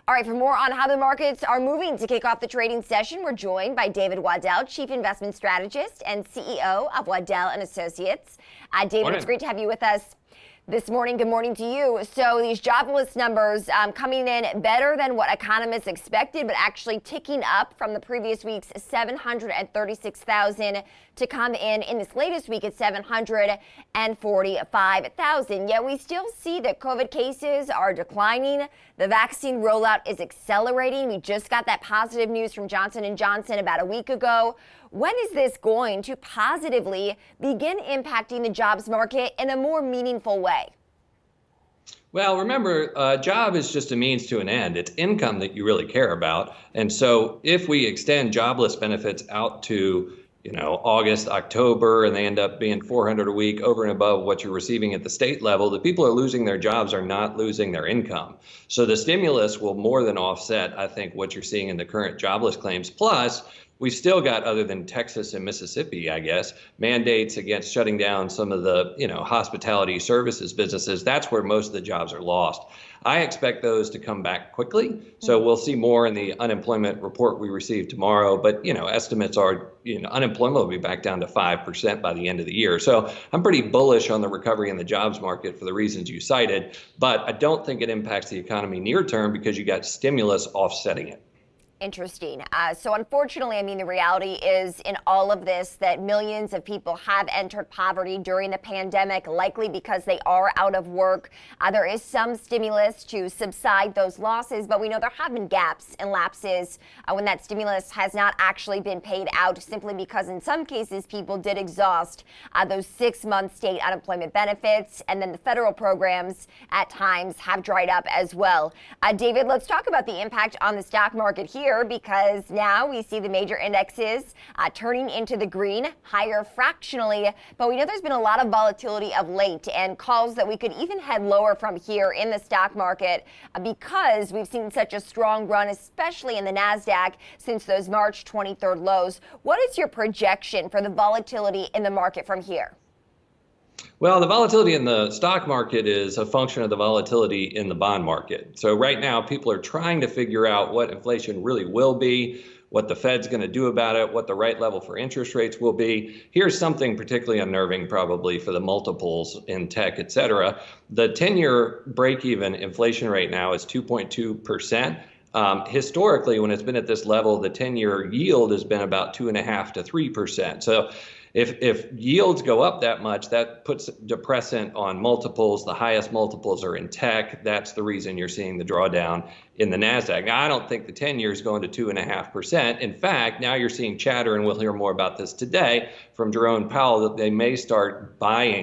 All right, for more on how the markets are moving to kick off the trading session, we're joined by David Waddell, Chief Investment Strategist and CEO of Waddell and Associates. David, Morning. It's great to have you with us this morning. Good morning to you. So these jobless numbers coming in better than what economists expected, but actually ticking up from the previous week's 736,000 to come in this latest week at 745,000. Yet we still see that COVID cases are declining. The vaccine rollout is accelerating. We just got that positive news from Johnson & Johnson about a week ago. When is this going to positively begin impacting the jobs market in a more meaningful way? Well, remember, a job is just a means to an end. It's income that you really care about. And so if we extend jobless benefits out to, August, October, and they end up being $400 a week over and above what you're receiving at the state level, the people who are losing their jobs are not losing their income. So the stimulus will more than offset, I think, what you're seeing in the current jobless claims. Plus, we've still got, other than Texas and Mississippi, I guess, mandates against shutting down some of the, hospitality services businesses. That's where most of the jobs are lost. I expect those to come back quickly. So we'll see more in the unemployment report we receive tomorrow. But, estimates are, unemployment will be back down to 5% by the end of the year. So I'm pretty bullish on the recovery in the jobs market for the reasons you cited. But I don't think it impacts the economy near term because you got stimulus offsetting it. Interesting. So unfortunately, the reality is in all of this that millions of people have entered poverty during the pandemic, likely because they are out of work. There is some stimulus to subside those losses, but we know there have been gaps and lapses when that stimulus has not actually been paid out, simply because in some cases people did exhaust those 6-month state unemployment benefits, and then the federal programs at times have dried up as well. David, let's talk about the impact on the stock market here, because now we see the major indexes turning into the green, higher fractionally. But we know there's been a lot of volatility of late and calls that we could even head lower from here in the stock market because we've seen such a strong run, especially in the NASDAQ, since those March 23rd lows. What is your projection for the volatility in the market from here? Well, the volatility in the stock market is a function of the volatility in the bond market. So right now, people are trying to figure out what inflation really will be, what the Fed's going to do about it, what the right level for interest rates will be. Here's something particularly unnerving probably for the multiples in tech, et cetera. The 10-year break-even inflation rate now is 2.2%. Historically, when it's been at this level, the 10-year yield has been about 2.5% to 3%. So if yields go up that much, that puts depressant on multiples. The highest multiples are in tech. That's the reason you're seeing the drawdown in the NASDAQ. Now, I don't think the 10-year is going to 2.5%. In fact, now you're seeing chatter, and we'll hear more about this today from Jerome Powell, that they may start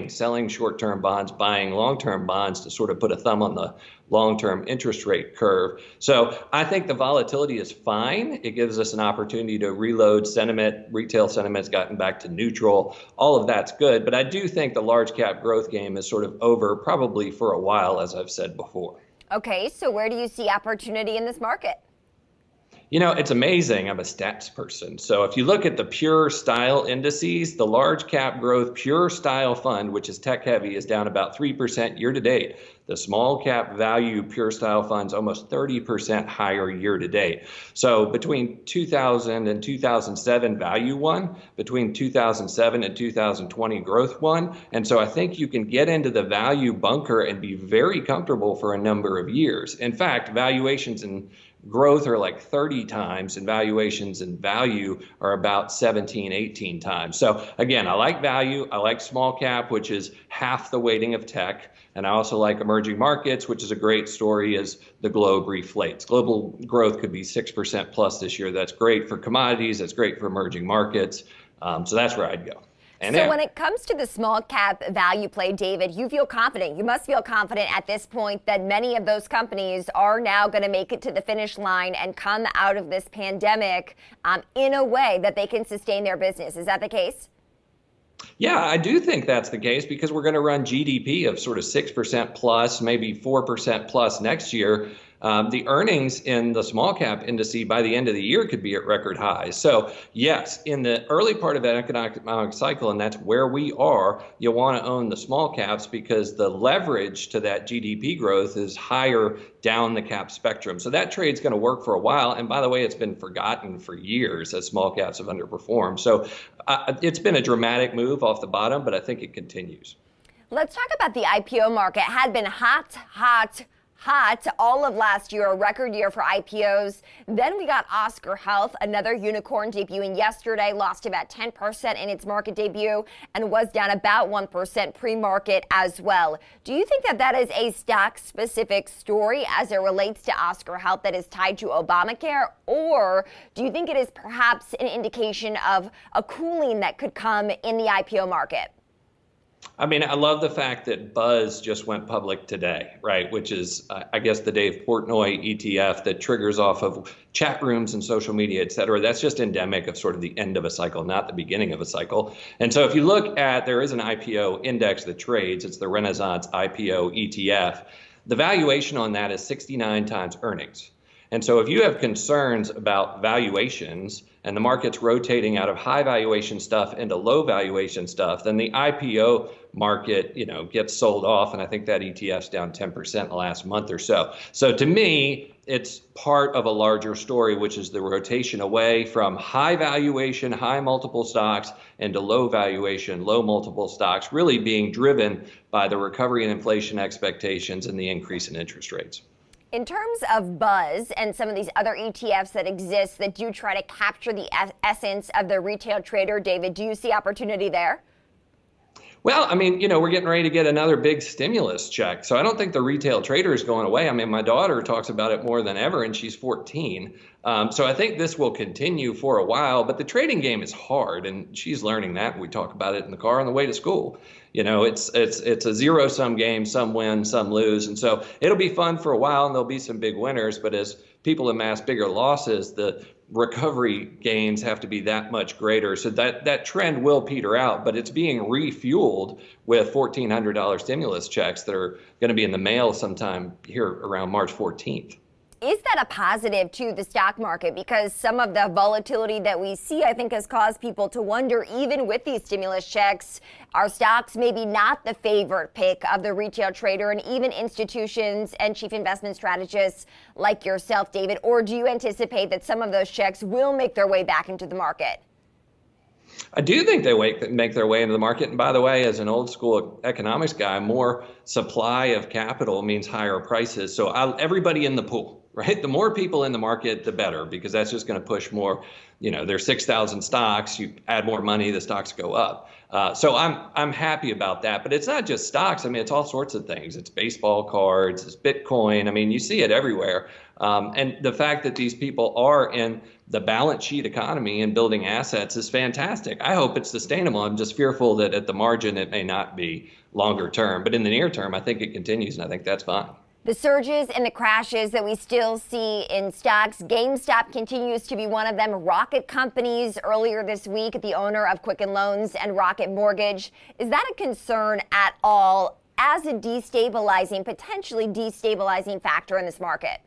selling short-term bonds, buying long-term bonds to sort of put a thumb on the long-term interest rate curve. So I think the volatility is fine. It gives us an opportunity to reload sentiment. Retail sentiment's gotten back to neutral. All of that's good. But I do think the large cap growth game is sort of over probably for a while, as I've said before. Okay, so where do you see opportunity in this market? It's amazing. I'm a stats person. So if you look at the pure style indices, the large cap growth pure style fund, which is tech heavy, is down about 3% year to date. The small cap value pure style fund's almost 30% higher year to date. So between 2000 and 2007, value won. Between 2007 and 2020, growth won. And so I think you can get into the value bunker and be very comfortable for a number of years. In fact, valuations and growth are like 30 times, and valuations and value are about 17, 18 times. So again, I like value. I like small cap, which is half the weighting of tech. And I also like emerging markets, which is a great story as the globe reflates. Global growth could be 6% plus this year. That's great for commodities. That's great for emerging markets. So that's where I'd go. So when it comes to the small cap value play, David, you feel confident. You must feel confident at this point that many of those companies are now going to make it to the finish line and come out of this pandemic in a way that they can sustain their business. Is that the case? Yeah, I do think that's the case because we're going to run GDP of sort of 6% plus, maybe 4% plus next year. the earnings in the small cap indice by the end of the year could be at record highs. So yes, in the early part of that economic cycle, and that's where we are, you want to own the small caps because the leverage to that GDP growth is higher down the cap spectrum. So that trade's going to work for a while. And by the way, it's been forgotten for years as small caps have underperformed. So it's been a dramatic move off the bottom, but I think it continues. Let's talk about the IPO market. It had been hot all of last year, a record year for IPOs. Then we got Oscar Health, another unicorn debuting yesterday, lost about 10% in its market debut and was down about 1% pre-market as well. Do you think that that is a stock-specific story as it relates to Oscar Health that is tied to Obamacare? Or do you think it is perhaps an indication of a cooling that could come in the IPO market? I mean, I love the fact that Buzz just went public today, right? Which is, I guess, the Dave Portnoy ETF that triggers off of chat rooms and social media, et cetera. That's just endemic of sort of the end of a cycle, not the beginning of a cycle. And so if you look at, there is an IPO index that trades. It's the Renaissance IPO ETF. The valuation on that is 69 times earnings. And so if you have concerns about valuations and the market's rotating out of high valuation stuff into low valuation stuff, then the IPO market, gets sold off. And I think that ETF's down 10% in the last month or so. So to me, it's part of a larger story, which is the rotation away from high valuation, high multiple stocks into low valuation, low multiple stocks, really being driven by the recovery in inflation expectations and the increase in interest rates. In terms of Buzz and some of these other ETFs that exist that do try to capture the essence of the retail trader, David, do you see opportunity there? Well, I mean, we're getting ready to get another big stimulus check. So I don't think the retail trader is going away. I mean, my daughter talks about it more than ever, and she's 14. So I think this will continue for a while. But the trading game is hard, and she's learning that. We talk about it in the car on the way to school. It's a zero-sum game. Some win, some lose. And so it'll be fun for a while, and there'll be some big winners. But as people amass bigger losses, the recovery gains have to be that much greater. So that trend will peter out, but it's being refueled with $1,400 stimulus checks that are going to be in the mail sometime here around March 14th. Is that a positive to the stock market? Because some of the volatility that we see, I think, has caused people to wonder, even with these stimulus checks, are stocks maybe not the favorite pick of the retail trader and even institutions and chief investment strategists like yourself, David? Or do you anticipate that some of those checks will make their way back into the market? I do think they make their way into the market. And by the way, as an old school economics guy, more supply of capital means higher prices. So everybody in the pool, right? The more people in the market, the better, because that's just going to push more. There's 6,000 stocks. You add more money, the stocks go up. So I'm happy about that. But it's not just stocks. I mean, it's all sorts of things. It's baseball cards, it's Bitcoin. I mean, you see it everywhere. And the fact that these people are in the balance sheet economy and building assets is fantastic. I hope it's sustainable. I'm just fearful that at the margin it may not be longer term. But in the near term, I think it continues, and I think that's fine. The surges and the crashes that we still see in stocks, GameStop continues to be one of them. Rocket Companies earlier this week, the owner of Quicken Loans and Rocket Mortgage. Is that a concern at all as a potentially destabilizing factor in this market?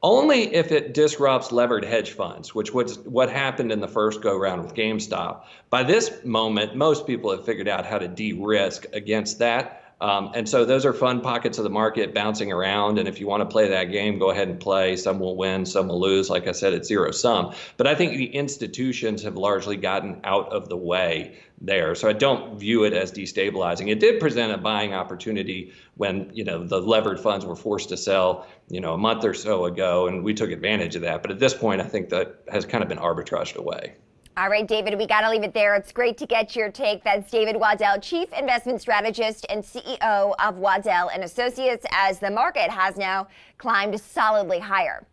Only if it disrupts levered hedge funds, which was what happened in the first go round with GameStop. By this moment, most people have figured out how to de-risk against that. And so those are fun pockets of the market bouncing around. And if you want to play that game, go ahead and play. Some will win, some will lose. Like I said, it's zero sum. But I think the institutions have largely gotten out of the way there. So I don't view it as destabilizing. It did present a buying opportunity when, the levered funds were forced to sell, a month or so ago, and we took advantage of that. But at this point, I think that has kind of been arbitraged away. All right, David, we got to leave it there. It's great to get your take. That's David Waddell, Chief Investment Strategist and CEO of Waddell & Associates, as the market has now climbed solidly higher.